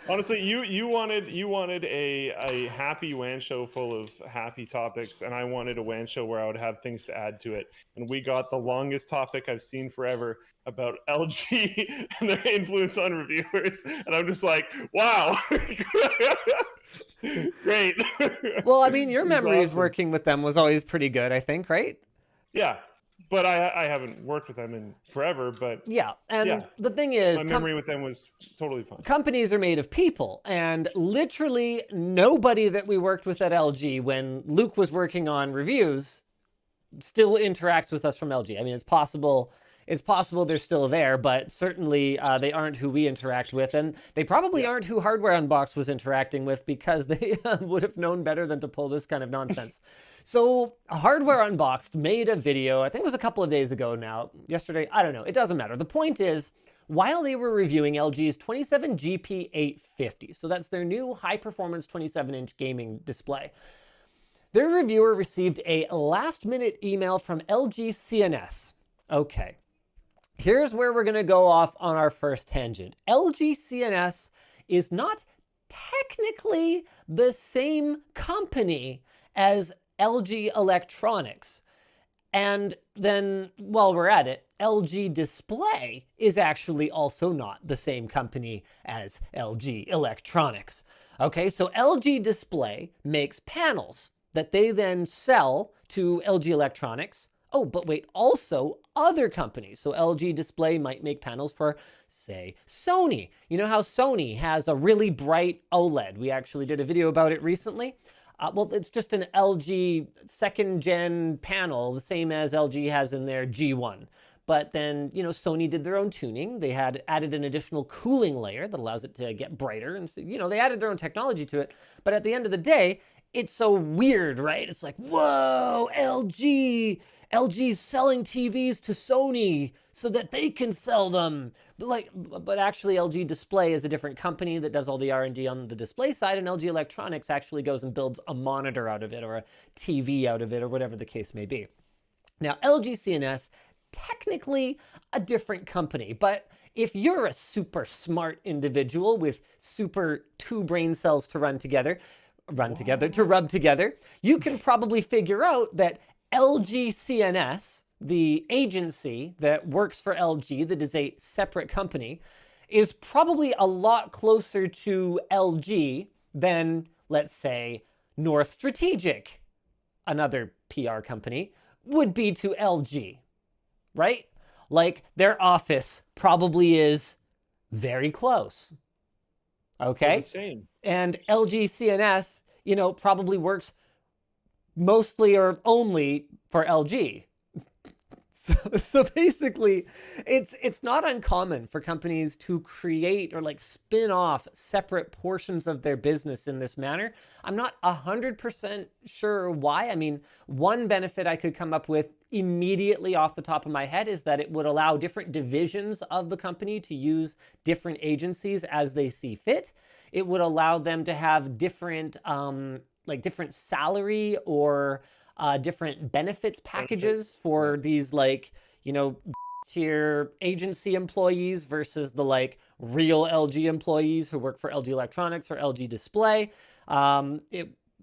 Honestly, you wanted a happy WAN show full of happy topics, and I wanted a WAN show where I would have things to add to it. And we got the longest topic I've seen forever about LG and their influence on reviewers, and I'm just like, wow, great. Well, I mean, your This is memories awesome. working with them was always pretty good, I think, right? Yeah, but I haven't worked with them in forever, but Yeah. And yeah, the thing my is, memory with them was totally fine. companies are made of people, and literally nobody that we worked with at LG when Luke was working on reviews still interacts with us from LG. I mean, it's possible they're still there, but certainly they aren't who we interact with, and they probably Yeah. aren't who Hardware Unboxed was interacting with, because they would have known better than to pull this kind of nonsense. So Hardware Unboxed made a video, I think it was a couple of days ago now, yesterday, I don't know, it doesn't matter. The point is, while they were reviewing LG's 27GP850, so that's their new high-performance 27-inch gaming display, their reviewer received a last-minute email from LG CNS. Okay, here's where we're going to go off on our first tangent. LG CNS is not technically the same company as LG Electronics. And then, while we're at it, LG Display is actually also not the same company as LG Electronics. Okay, so LG Display makes panels that they then sell to LG Electronics. Oh, but wait, also other companies. So LG Display might make panels for, say, Sony. You know how Sony has a really bright OLED? We actually did a video about it recently. Well, it's just an LG second-gen panel, the same as LG has in their G1. But then, Sony did their own tuning. They had added an additional cooling layer that allows it to get brighter. And, they added their own technology to it. But at the end of the day, it's so weird, right? It's like, whoa, LG's selling TVs to Sony so that they can sell them. But actually, LG Display is a different company that does all the R&D on the display side, and LG Electronics actually goes and builds a monitor out of it, or a TV out of it, or whatever the case may be. Now, LG CNS, technically a different company, but if you're a super smart individual with super two brain cells to rub together, you can probably figure out that LG CNS, the agency that works for LG, that is a separate company, is probably a lot closer to LG than, let's say, North Strategic, another PR company, would be to LG, right? Like, their office probably is very close. Okay? The same. And LG CNS, probably works mostly or only for LG. So basically, it's not uncommon for companies to create or like spin off separate portions of their business in this manner. I'm not 100% sure why. I mean, one benefit I could come up with immediately off the top of my head is that it would allow different divisions of the company to use different agencies as they see fit. It would allow them to have different different salary or different benefits packages for these tier agency employees versus the real LG employees who work for LG Electronics or LG Display.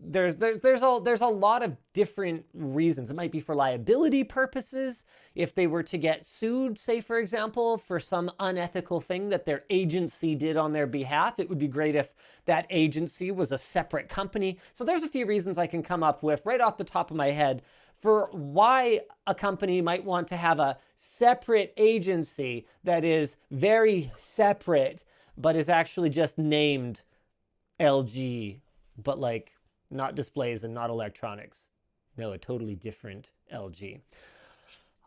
There's a lot of different reasons. It might be for liability purposes. If they were to get sued, say for example, for some unethical thing that their agency did on their behalf, it would be great if that agency was a separate company. So there's a few reasons I can come up with right off the top of my head for why a company might want to have a separate agency that is very separate, but is actually just named LG, but not displays and not electronics. No, a totally different LG.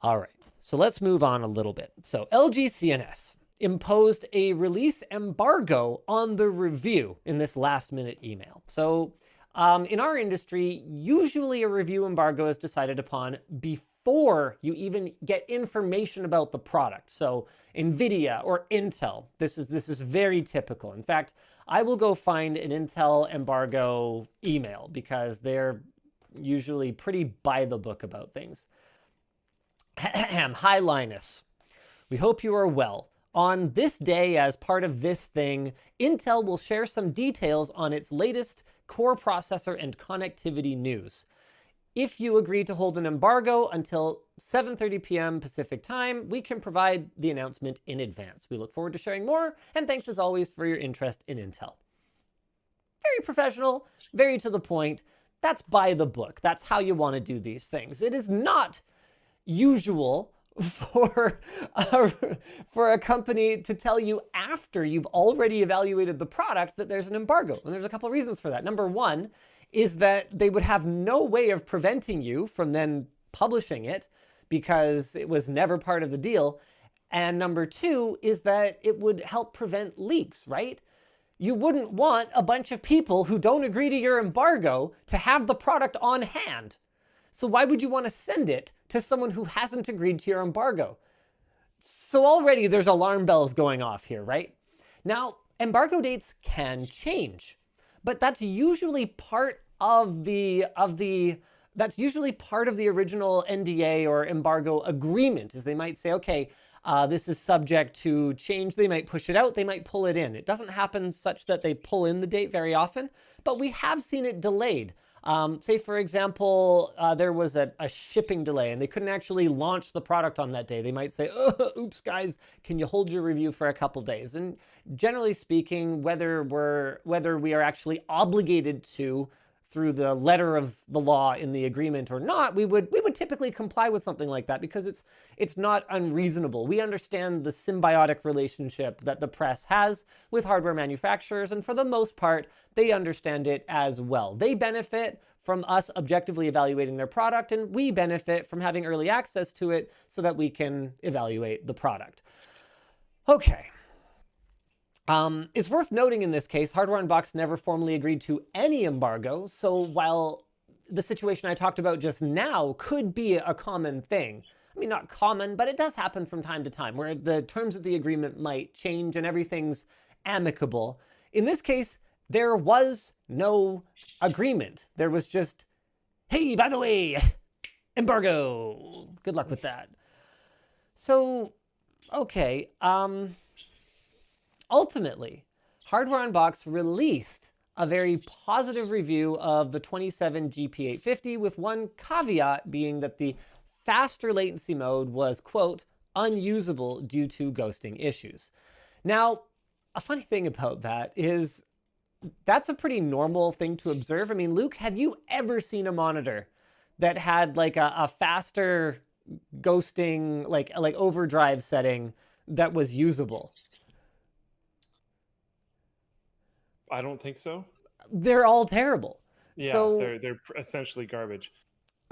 All right, so let's move on a little bit. So LG CNS imposed a release embargo on the review in this last-minute email. So in our industry, usually a review embargo is decided upon before you even get information about the product. So NVIDIA or Intel, this is very typical. In fact, I will go find an Intel embargo email because they're usually pretty by the book about things. Hi, Linus. We hope you are well. On this day, as part of this thing, Intel will share some details on its latest core processor and connectivity news. If you agree to hold an embargo until 7:30 p.m. Pacific time, we can provide the announcement in advance. We look forward to sharing more, and thanks as always for your interest in Intel. Very professional, very to the point. That's by the book. That's how you want to do these things. It is not usual for a company to tell you after you've already evaluated the product that there's an embargo. And there's a couple of reasons for that. Number one is that they would have no way of preventing you from then publishing it because it was never part of the deal. And number two is that it would help prevent leaks, right? You wouldn't want a bunch of people who don't agree to your embargo to have the product on hand. So why would you want to send it to someone who hasn't agreed to your embargo? So already there's alarm bells going off here, right? Now, embargo dates can change, but that's usually part of the original NDA or embargo agreement, as they might say, okay, this is subject to change. They might push it out, they might pull it in. It doesn't happen such that they pull in the date very often, but we have seen it delayed. Say, for example, there was a shipping delay and they couldn't actually launch the product on that day. They might say, oh, oops, guys, can you hold your review for a couple days? And generally speaking, whether we are actually obligated to through the letter of the law in the agreement or not, we would typically comply with something like that because it's not unreasonable. We understand the symbiotic relationship that the press has with hardware manufacturers, and for the most part, they understand it as well. They benefit from us objectively evaluating their product, and we benefit from having early access to it so that we can evaluate the product. Okay. It's worth noting in this case, Hardware Unboxed never formally agreed to any embargo, so while the situation I talked about just now could be a common thing, I mean, not common, but it does happen from time to time, where the terms of the agreement might change and everything's amicable. In this case, there was no agreement. There was just, hey, by the way, embargo. Good luck with that. So, okay, ultimately, Hardware Unboxed released a very positive review of the 27 GP850 with one caveat being that the faster latency mode was, quote, unusable due to ghosting issues. Now, a funny thing about that is that's a pretty normal thing to observe. I mean, Luke, have you ever seen a monitor that had like a faster ghosting, like overdrive setting that was usable? I don't think so. They're all terrible. Yeah, so, they're essentially garbage.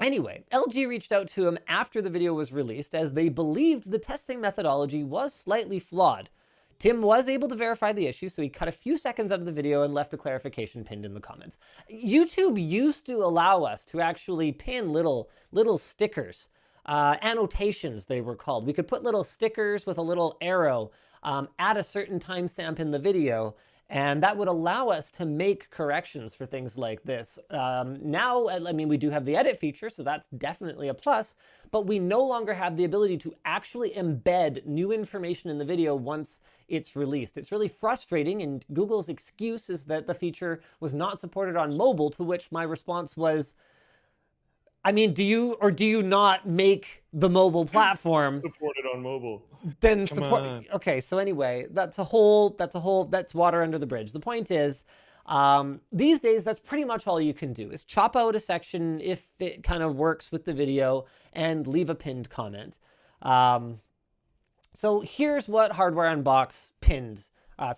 Anyway, LG reached out to him after the video was released as they believed the testing methodology was slightly flawed. Tim was able to verify the issue, so he cut a few seconds out of the video and left a clarification pinned in the comments. YouTube used to allow us to actually pin little stickers, annotations they were called. We could put little stickers with a little arrow at a certain timestamp in the video, and that would allow us to make corrections for things like this. Now, I mean, we do have the edit feature, so that's definitely a plus, but we no longer have the ability to actually embed new information in the video once it's released. It's really frustrating, and Google's excuse is that the feature was not supported on mobile, to which my response was, I mean, do you not make the mobile platform supported on mobile? Then support. Okay, so anyway, that's water under the bridge. The point is, these days, that's pretty much all you can do is chop out a section if it kind of works with the video and leave a pinned comment. So here's what Hardware Unboxed pinned.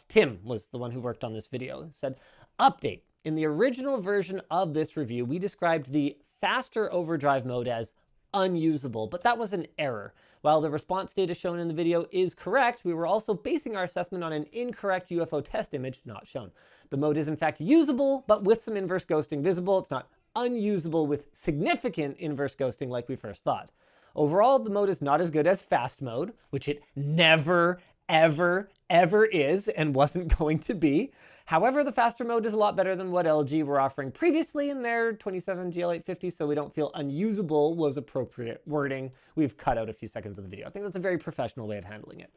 Tim was the one who worked on this video. It said, update. In the original version of this review, we described the faster overdrive mode as unusable, but that was an error. While the response data shown in the video is correct, we were also basing our assessment on an incorrect UFO test image not shown. The mode is in fact usable, but with some inverse ghosting visible. It's not unusable with significant inverse ghosting like we first thought. Overall, the mode is not as good as fast mode, which it never, ever, ever is and wasn't going to be. However, the faster mode is a lot better than what LG were offering previously in their 27 GL850, so we don't feel unusable was appropriate wording. We've cut out a few seconds of the video. I think that's a very professional way of handling it.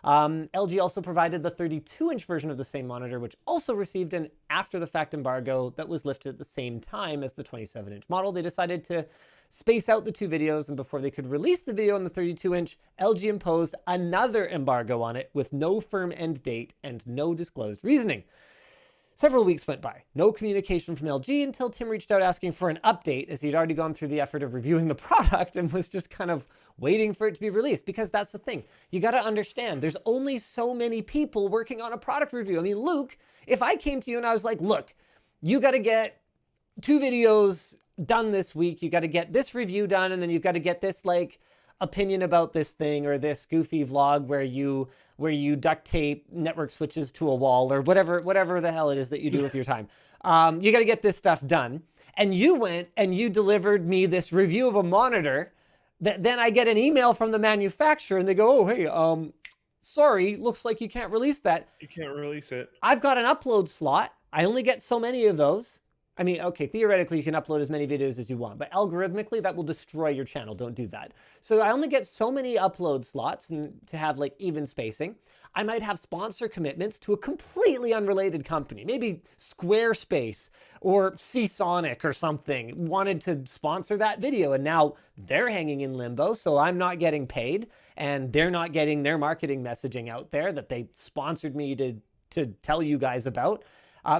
LG also provided the 32-inch version of the same monitor, which also received an after-the-fact embargo that was lifted at the same time as the 27-inch model. They decided to space out the two videos, and before they could release the video on the 32-inch, LG imposed another embargo on it with no firm end date and no disclosed reasoning. Several weeks went by. No communication from LG until Tim reached out asking for an update, as he'd already gone through the effort of reviewing the product and was just kind of waiting for it to be released. Because that's the thing. You got to understand, there's only so many people working on a product review. I mean, Luke, if I came to you and I was like, look, you got to get 2 videos done this week. You got to get this review done, and then you've got to get this like opinion about this thing, or this goofy vlog where you duct tape network switches to a wall, or whatever the hell it is that you do with your time. You got to get this stuff done. And you went and you delivered me this review of a monitor that then I get an email from the manufacturer and they go, oh, hey, sorry, looks like you can't release that. You can't release it. I've got an upload slot. I only get so many of those. I mean, okay, theoretically, you can upload as many videos as you want, but algorithmically, that will destroy your channel. Don't do that. So I only get so many upload slots, and to have like even spacing. I might have sponsor commitments to a completely unrelated company, maybe Squarespace or Seasonic or something wanted to sponsor that video, and now they're hanging in limbo, so I'm not getting paid, and they're not getting their marketing messaging out there that they sponsored me to tell you guys about.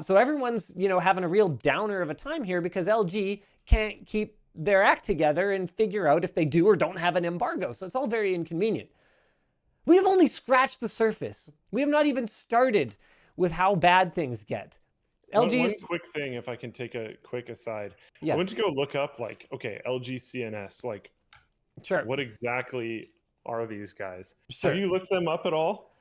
So everyone's, having a real downer of a time here because LG can't keep their act together and figure out if they do or don't have an embargo. So it's all very inconvenient. We have only scratched the surface. We have not even started with how bad things get. One quick thing, if I can take a quick aside. Yes. I went to go look up, LG CNS, sure. What exactly are these guys? Sure. Have you looked them up at all?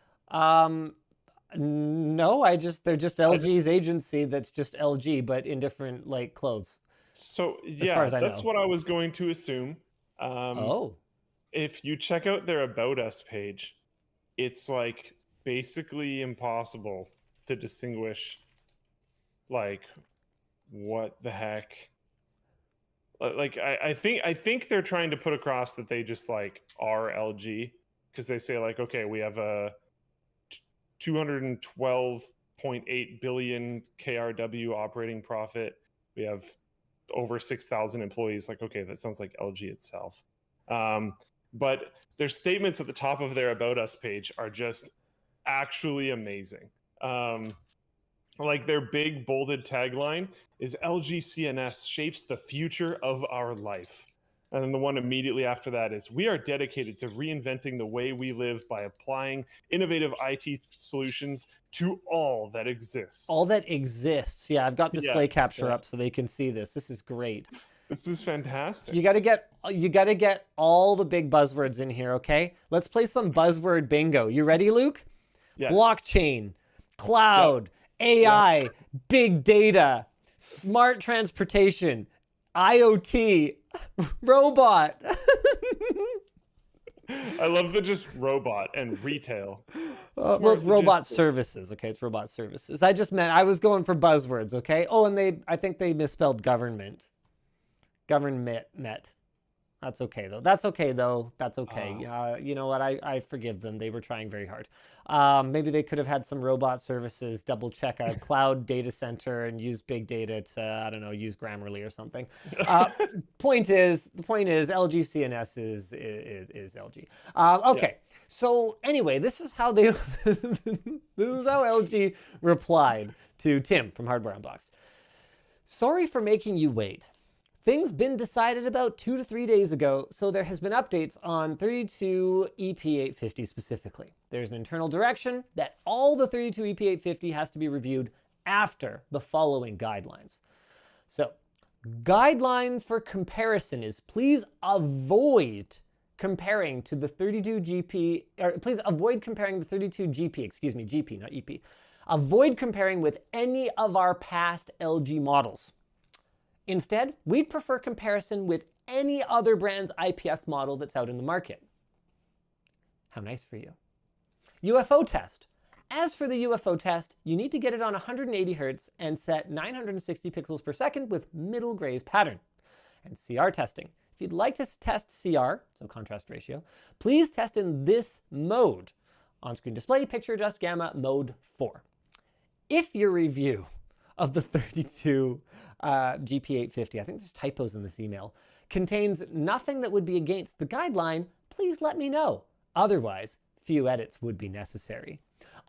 No, they're just LG's agency that's just LG, but in different clothes. So yeah, that's what I was going to assume. If you check out their About Us page, it's basically impossible to distinguish what the heck. I think they're trying to put across that they just are LG, because they say okay, we have a 212.8 billion KRW operating profit. We have over 6,000 employees. Okay, that sounds like LG itself. But their statements at the top of their About Us page are just actually amazing. Their big bolded tagline is LG CNS shapes the future of our life. And then the one immediately after that is, we are dedicated to reinventing the way we live by applying innovative IT solutions to all that exists. All that exists. Yeah, I've got display capture up so they can see this. This is great. This is fantastic. You got to get all the big buzzwords in here, okay? Let's play some buzzword bingo. You ready, Luke? Yes. Blockchain, cloud, AI, big data, smart transportation, IoT, robot. I love the just robot and retail. Well, it's robot services. Okay, it's robot services. I was going for buzzwords. Okay. Oh, and I think they misspelled government. Government. That's okay though. That's okay. You know what? I forgive them. They were trying very hard. Maybe they could have had some robot services, double check a cloud data center and use big data to, I don't know, use Grammarly or something. Point is LG CNS is LG. Okay. Yeah. So anyway, this is how LG replied to Tim from Hardware Unboxed. Sorry for making you wait. Things been decided about 2 to 3 days ago, so there has been updates on 32 EP850 specifically. There's an internal direction that all the 32 EP850 has to be reviewed after the following guidelines. So, guideline for comparison is please avoid comparing to the 32 GP, or please avoid comparing the 32 GP, GP, not EP. Avoid comparing with any of our past LG models. Instead, we'd prefer comparison with any other brand's IPS model that's out in the market. How nice for you. UFO test. As for the UFO test, you need to get it on 180 Hz and set 960 pixels per second with middle grays pattern. And CR testing. If you'd like to test CR, so contrast ratio, please test in this mode On-screen display, picture adjust gamma, mode 4. If your review of the 32 GP850, I think there's typos in this email, contains nothing that would be against the guideline, please let me know. Otherwise, few edits would be necessary.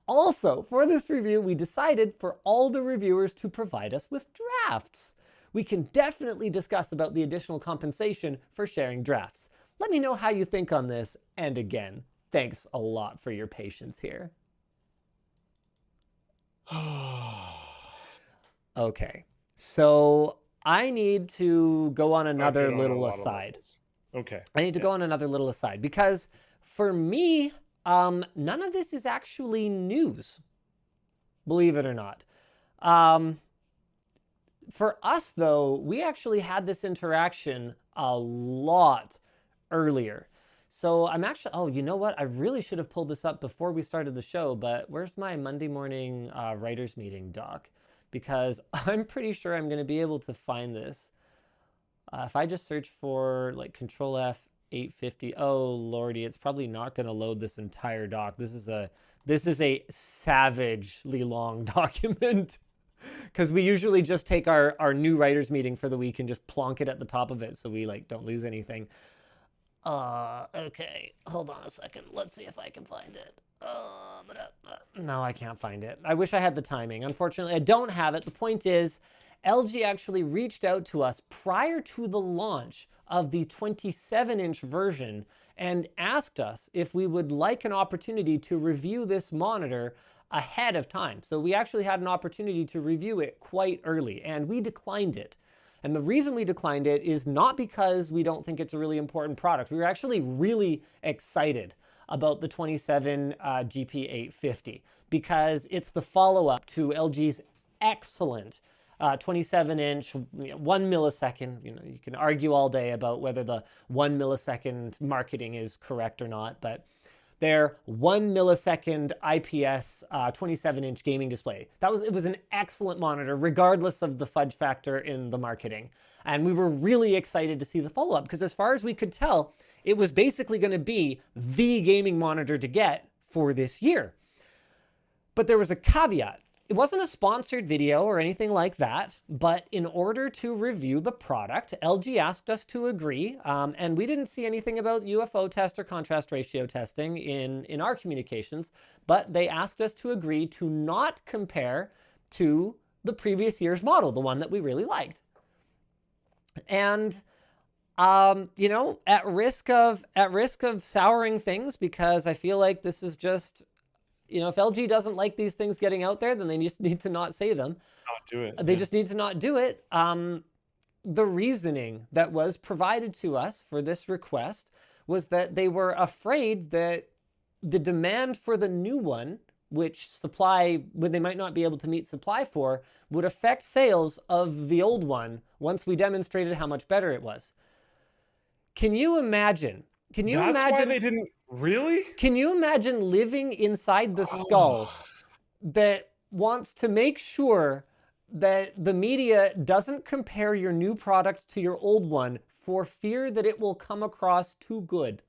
Also, for this review, we decided for all the reviewers to provide us with drafts. We can definitely discuss about the additional compensation for sharing drafts. Let me know how you think on this, and again, thanks a lot for your patience here. Okay, so I need to go on another little aside. Okay. I need to go on another little aside because for me, none of this is actually news, believe it or not. For us, though, we actually had this interaction a lot earlier. So I'm actually, oh, you know what? I really should have pulled this up before we started the show, but where's my Monday morning writers meeting doc? Because I'm pretty sure I'm going to be able to find this. If I just search for like Control F 850, oh lordy, it's probably not going to load this entire doc. This is a savagely long document because we usually just take our new writers meeting for the week and just plonk it at the top of it so we like don't lose anything. Okay, hold on a second. Let's see if I can find it. No, I can't find it. I wish I had the timing. Unfortunately, I don't have it. The point is, LG actually reached out to us prior to the launch of the 27-inch version and asked us if we would like an opportunity to review this monitor ahead of time. So we actually had an opportunity to review it quite early, and we declined it. And the reason we declined it is not because we don't think it's a really important product. We were actually really excited about the 27 GP850 because it's the follow-up to LG's excellent 27-inch, 1 millisecond. You know, you can argue all day about whether the 1 millisecond marketing is correct or not, but their 1 millisecond IPS 27-inch gaming display. It was an excellent monitor, regardless of the fudge factor in the marketing. And we were really excited to see the follow-up because as far as we could tell, it was basically going to be the gaming monitor to get for this year. But there was a caveat. It wasn't a sponsored video or anything like that, but in order to review the product, LG asked us to agree, and we didn't see anything about UFO test or contrast ratio testing in our communications, but they asked us to agree to not compare to the previous year's model, the one that we really liked. And you know, at risk of souring things, because I feel like this is just, you know, if LG doesn't like these things getting out there, then they just need to not say them. Not do it. They just need to not do it. The reasoning that was provided to us for this request was that they were afraid that the demand for the new one, which they might not be able to meet supply for, would affect sales of the old one once we demonstrated how much better it was. Can you imagine? That's why they didn't. Really? Can you imagine living inside the skull that wants to make sure that the media doesn't compare your new product to your old one for fear that it will come across too good?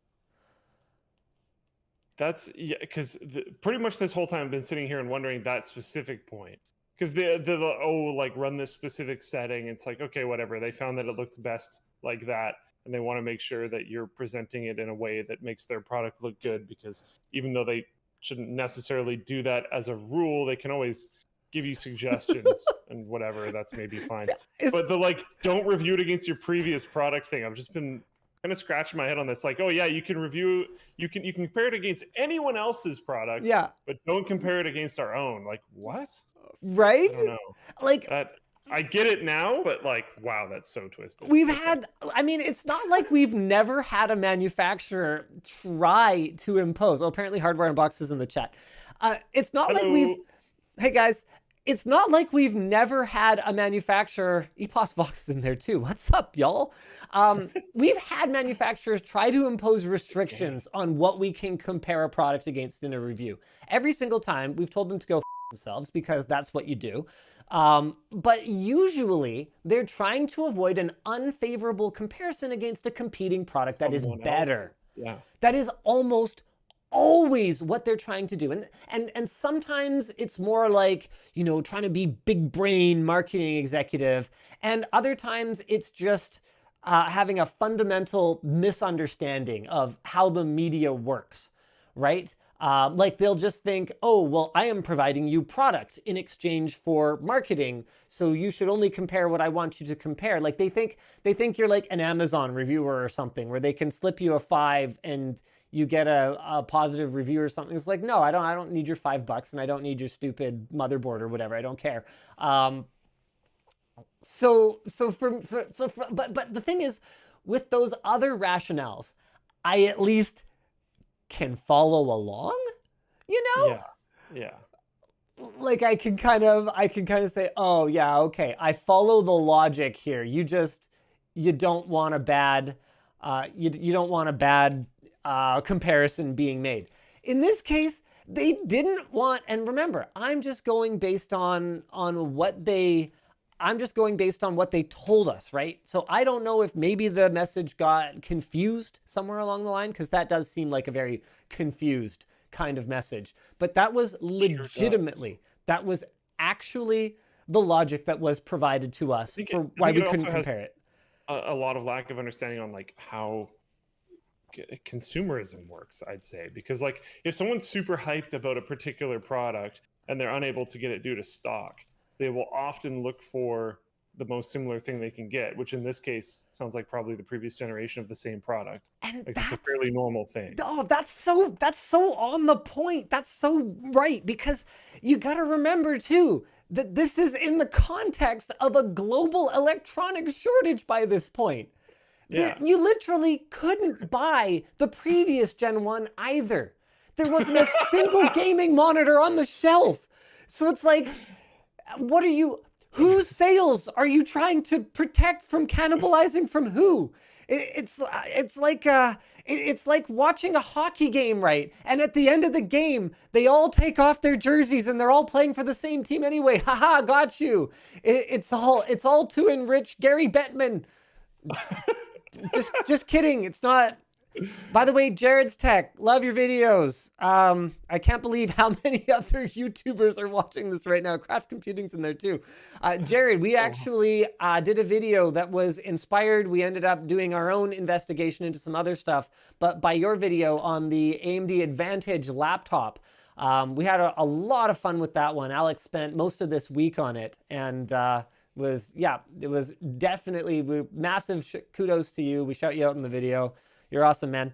That's, yeah, because pretty much this whole time I've been sitting here and wondering that specific point. Because like run this specific setting. It's like, okay, whatever. They found that it looked best like that. And they want to make sure that you're presenting it in a way that makes their product look good, because even though they shouldn't necessarily do that as a rule, they can always give you suggestions and whatever. That's maybe fine. But the like, don't review it against your previous product thing. I've just been kind of scratching my head on this. Like, oh yeah, you can compare it against anyone else's product. Yeah. But don't compare it against our own. Like, what? Right? I don't know. Like, I get it now, but like, wow, that's so twisted. I mean, it's not like we've never had a manufacturer try to impose. Oh, apparently Hardware Unboxed is in the chat. It's not like hey guys, it's not like we've never had a manufacturer, EPOS Vox is in there too. What's up, y'all? We've had manufacturers try to impose restrictions on what we can compare a product against in a review. Every single time we've told them to go themselves because that's what you do. But usually they're trying to avoid an unfavorable comparison against a competing product that is better. Yeah. That is almost always what they're trying to do. And sometimes it's more like, you know, trying to be big brain marketing executive. And other times it's just having a fundamental misunderstanding of how the media works, right? Like they'll just think, oh, well, I am providing you product in exchange for marketing, so you should only compare what I want you to compare. Like they think you're like an Amazon reviewer or something, where they can slip you a 5 and you get a positive review or something. It's like, no, I don't need your $5, and I don't need your stupid motherboard or whatever. I don't care. But the thing is, with those other rationales, I at least can follow along, you know? Yeah. Like I can kind of say, oh yeah, okay, I follow the logic here. You don't want a bad, you don't want a bad comparison being made. In this case, they didn't want, and remember, I'm just going based on what they told us, right? So I don't know if maybe the message got confused somewhere along the line, because that does seem like a very confused kind of message. But that was legitimately, that was actually the logic that was provided to us for why we couldn't compare it. A lot of lack of understanding on like how consumerism works, I'd say, because like if someone's super hyped about a particular product and they're unable to get it due to stock, they will often look for the most similar thing they can get, which in this case sounds like probably the previous generation of the same product. And like it's a fairly normal thing. Oh, that's so on the point. That's so right, because you got to remember too that this is in the context of a global electronic shortage by this point. Yeah. You literally couldn't buy the previous Gen 1 either. There wasn't a single gaming monitor on the shelf. So it's like, whose sales are you trying to protect from cannibalizing from who? It's like watching a hockey game, right? And at the end of the game, they all take off their jerseys and they're all playing for the same team anyway. Haha, got you. It's all to enrich Gary Bettman. Just kidding. It's not. By the way, Jared's Tech, love your videos. I can't believe how many other YouTubers are watching this right now. Craft Computing's in there too. Jared, we actually did a video that was inspired. We ended up doing our own investigation into some other stuff, but by your video on the AMD Advantage laptop. We had a lot of fun with that one. Alex spent most of this week on it, and it was definitely massive kudos to you. We shout you out in the video. You're awesome, man.